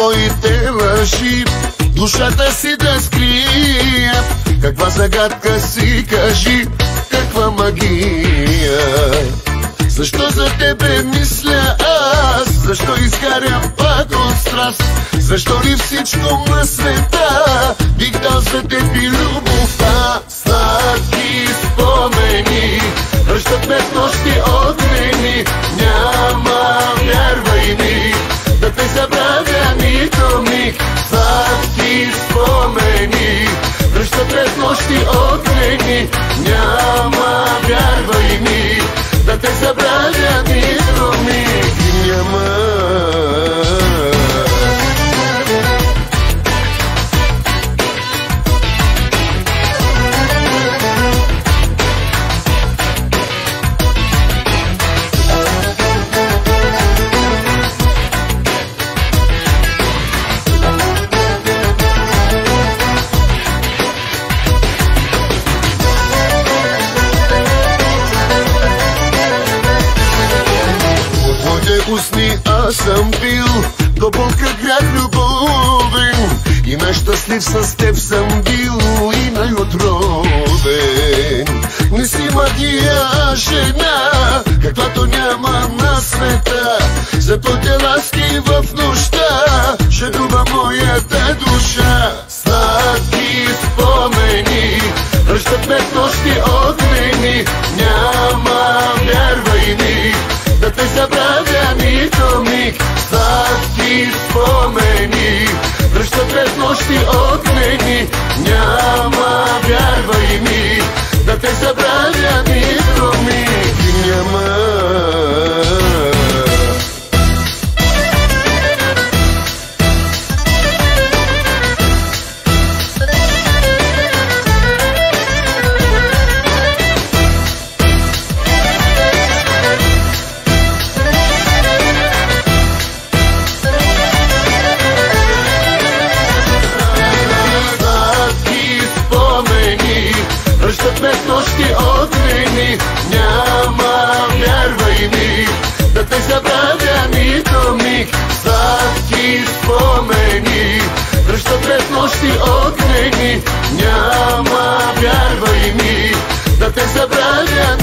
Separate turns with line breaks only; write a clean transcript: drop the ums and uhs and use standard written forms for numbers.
твоите лъжи душата си да скрия. Каква загадка си, кажи, каква магия? Защо за тебе мисля аз? Защо изгарям пак от страст? Защо ли всичко на света бих дал за теби любовта? Сладки спомени връщат ме в нощи огнени. Няма, вярвай ми, да те забравя нито миг. Сладки спомени връщат ме в нощи огнени. Няма, вярвай ми, да те забравя нито миг. Няма. Устни аз съм бил до болка грях любовен и най-щастлив с теб съм бил и най-отровен. Не си магия жена, каквато няма на света, за твоите ласки в нощта шегува моята душа. Сладки спомени връщат ме в нощи огнени. Няма, вярвай ми, да те забравя нито миг. Сладки спомени връщат ме в нощи огнени. Няма, вярвай ми, да те забравя нито миг. Няма. Връщат ме в нощи огнени. Няма, вярвай ми, да те забравя нито миг. Сладки спомени връщат ме в нощи огнени. Няма, вярвай ми, да те забравя